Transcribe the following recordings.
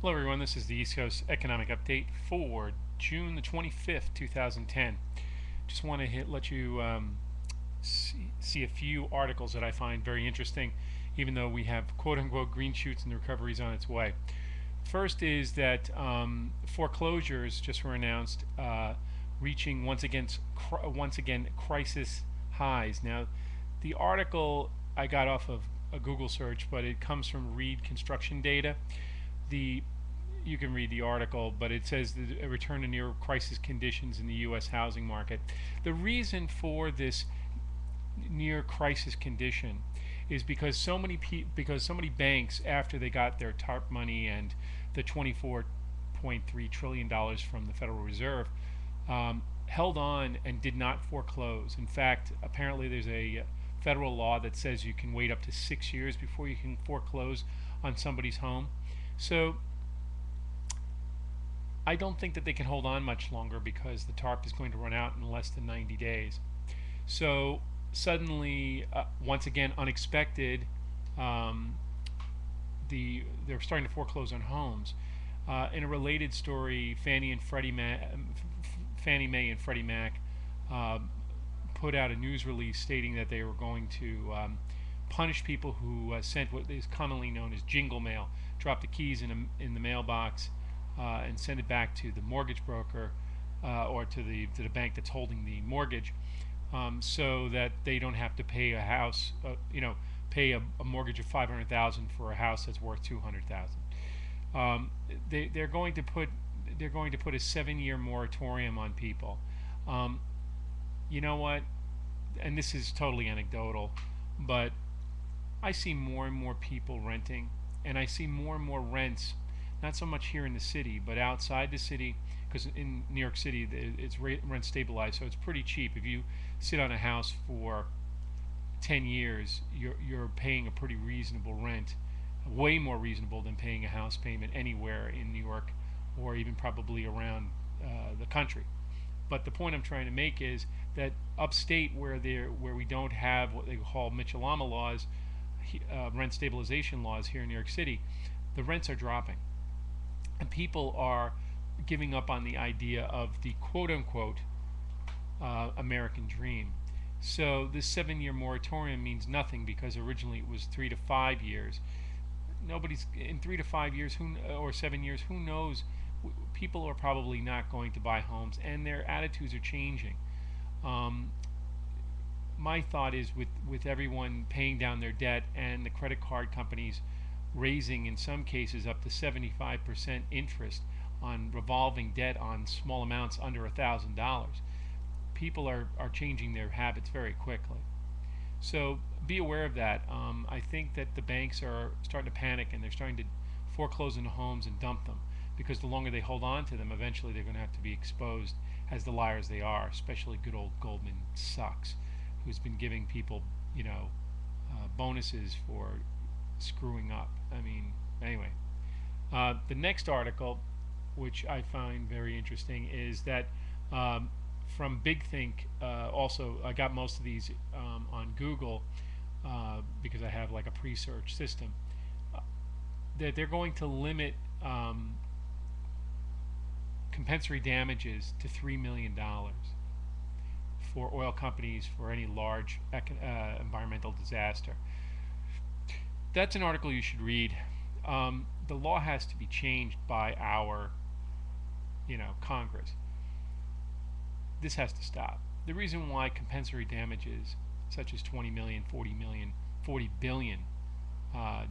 Hello everyone, this is the East Coast Economic Update for June the 25th, 2010. Just want to let you see a few articles that I find very interesting, even though we have quote-unquote green shoots and the recovery is on its way. First is that foreclosures just were announced, reaching once again crisis highs. Now, the article I got off of a Google search, but it comes from Reed Construction Data. You can read the article, but it says a return to near crisis conditions in the U.S. housing market. The reason for this near crisis condition is because so many banks, after they got their TARP money and the $24.3 trillion from the Federal Reserve, held on and did not foreclose. In fact, apparently there's a federal law that says you can wait up to 6 years before you can foreclose on somebody's home. So I don't think that they can hold on much longer because the TARP is going to run out in less than 90 days. So suddenly, once again, unexpected, they're starting to foreclose on homes. In a related story, Fannie Mae and Freddie Mac put out a news release stating that they were going to punish people who sent what is commonly known as jingle mail, drop the keys in the mailbox, and send it back to the mortgage broker or to the bank that's holding the mortgage, so that they don't have to pay a house, pay a mortgage of $500,000 for a house that's worth $200,000. They're going to put a 7-year moratorium on people. You know what? And this is totally anecdotal, but I see more and more people renting, and I see more and more rents, not so much here in the city, but outside the city, because in New York City it's rent stabilized, so it's pretty cheap. If you sit on a house for 10 years, you're paying a pretty reasonable rent, way more reasonable than paying a house payment anywhere in New York or even probably around the country. But the point I'm trying to make is that upstate, where we don't have what they call Mitchell-Lama laws, rent stabilization laws here in New York City, the rents are dropping, and people are giving up on the idea of the quote-unquote American dream. So this 7-year moratorium means nothing because originally it was 3 to 5 years. Nobody's in 3 to 5 years, or 7 years. Who knows? People are probably not going to buy homes, and their attitudes are changing. My thought is with everyone paying down their debt and the credit card companies raising, in some cases, up to 75% interest on revolving debt on small amounts under $1,000, people are changing their habits very quickly. So be aware of that. I think that the banks are starting to panic, and they're starting to foreclose into homes and dump them, because the longer they hold on to them, eventually they're going to have to be exposed as the liars they are, especially good old Goldman Sachs, who's been giving people, bonuses for screwing up. I mean, anyway. The next article, which I find very interesting, is that from BigThink, also I got most of these on Google because I have like a pre-search system, that they're going to limit compensatory damages to $3 million for oil companies for any large environmental disaster. That's an article you should read. The law has to be changed by our, Congress. This has to stop. The reason why compensatory damages, such as 20 million, 40 million, 40 billion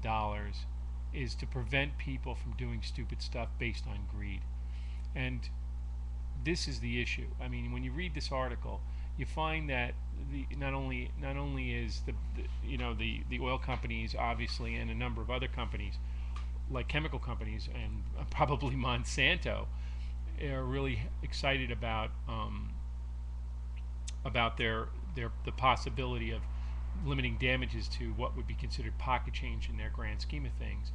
dollars, is to prevent people from doing stupid stuff based on greed. And this is the issue. I mean, when you read this article, you find that not only is the oil companies, obviously, and a number of other companies like chemical companies and probably Monsanto are really excited about the possibility of limiting damages to what would be considered pocket change in their grand scheme of things.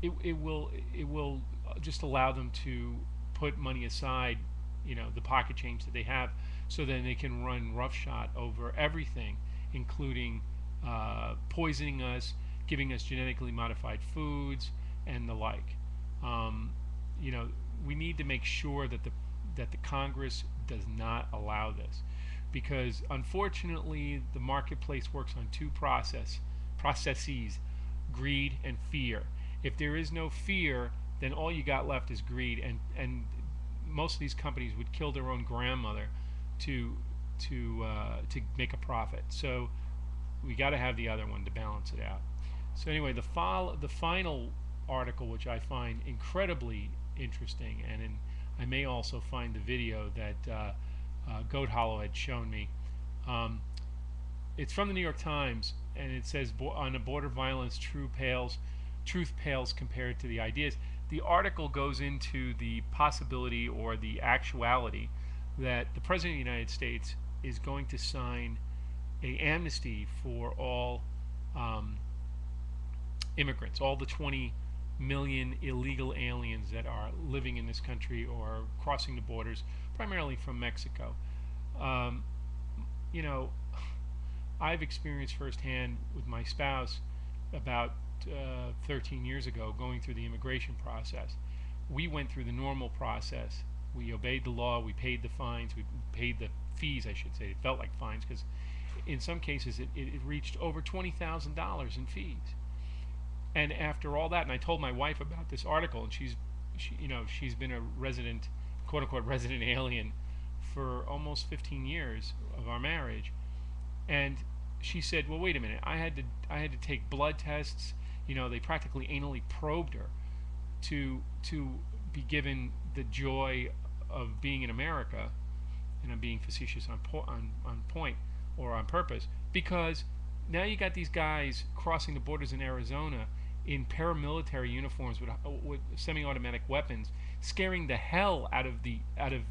It will just allow them to put money aside, the pocket change that they have, so then they can run roughshod over everything, including poisoning us, giving us genetically modified foods, and the like. Um, you know, we need to make sure that the Congress does not allow this, because unfortunately the marketplace works on two processes: greed and fear. If there is no fear, then all you got left is greed, and most of these companies would kill their own grandmother to to make a profit. So we got to have the other one to balance it out. So anyway, the final article, which I find incredibly interesting, and I may also find the video that Goat Hollow had shown me. Um, it's from the New York Times, and it says on the border violence, truth pales compared to the ideas. The article goes into the possibility or the actuality that the President of the United States is going to sign a amnesty for all immigrants, all the 20 million illegal aliens that are living in this country or crossing the borders, primarily from Mexico. Um, you know, I've experienced firsthand with my spouse about 13 years ago going through the immigration process. We went through the normal process. We obeyed the law. We paid the fines. We paid the fees, I should say. It felt like fines because in some cases it reached over $20,000 in fees. And after all that, and I told my wife about this article, and she's been a resident, quote unquote, resident alien for almost 15 years of our marriage. And she said, "Well, wait a minute. I had to take blood tests. You know, they practically anally probed her to be given the joy of being in America." And I'm being facetious on point or on purpose, because now you got these guys crossing the borders in Arizona in paramilitary uniforms with semi-automatic weapons, scaring the hell out of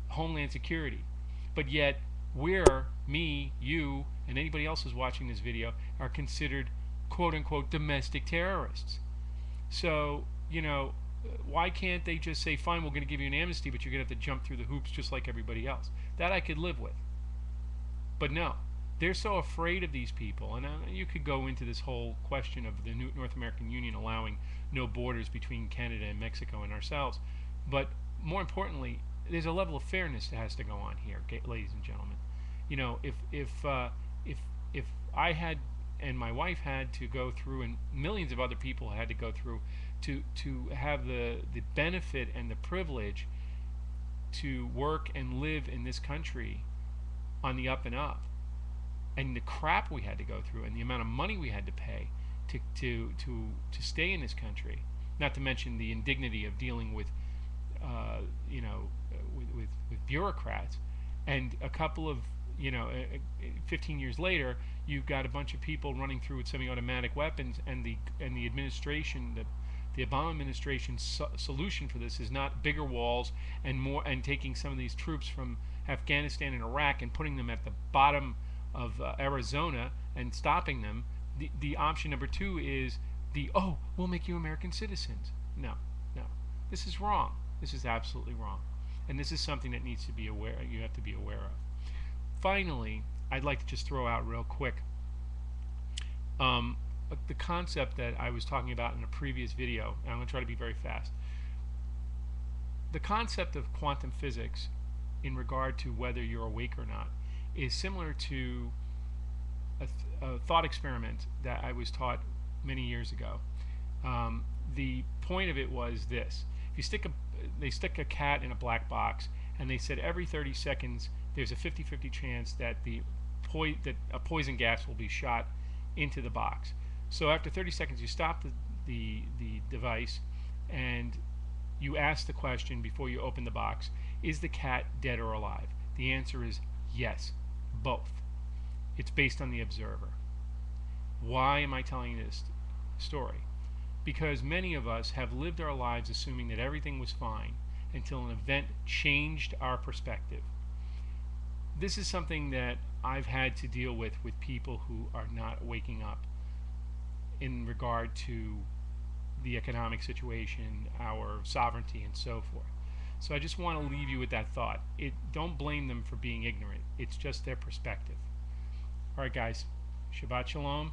Homeland Security. But yet we're, me, you, and anybody else who's watching this video, are considered quote-unquote domestic terrorists. So, you know, why can't they just say, fine, we're going to give you an amnesty, but you're going to have to jump through the hoops just like everybody else? That I could live with. But no, they're so afraid of these people. And you could go into this whole question of the North American Union allowing no borders between Canada and Mexico and ourselves. But more importantly, there's a level of fairness that has to go on here, ladies and gentlemen. You know, if I had and my wife had to go through, and millions of other people had to go through, to have the benefit and the privilege to work and live in this country on the up and up, and the crap we had to go through and the amount of money we had to pay to stay in this country, not to mention the indignity of dealing with with bureaucrats, and a couple of 15 years later, you've got a bunch of people running through with semi-automatic weapons, and the administration, the Obama administration's solution for this is not bigger walls and taking some of these troops from Afghanistan and Iraq and putting them at the bottom of Arizona and stopping them. The option number two is we'll make you American citizens. No, this is wrong. This is absolutely wrong, and this is something that needs to be you have to be aware of. Finally, I'd like to just throw out real quick the concept that I was talking about in a previous video, and I'm going to try to be very fast. The concept of quantum physics in regard to whether you're awake or not is similar to a thought experiment that I was taught many years ago. The point of it was this: if you they stick a cat in a black box, and they said every 30 seconds there's a 50-50 chance that a poison gas will be shot into the box. So after 30 seconds, you stop the device, and you ask the question before you open the box: is the cat dead or alive? The answer is yes, both. It's based on the observer. Why am I telling you this story? Because many of us have lived our lives assuming that everything was fine until an event changed our perspective. This is something that I've had to deal with people who are not waking up in regard to the economic situation, our sovereignty, and so forth. So I just want to leave you with that thought. Don't blame them for being ignorant. It's just their perspective. All right, guys. Shabbat Shalom.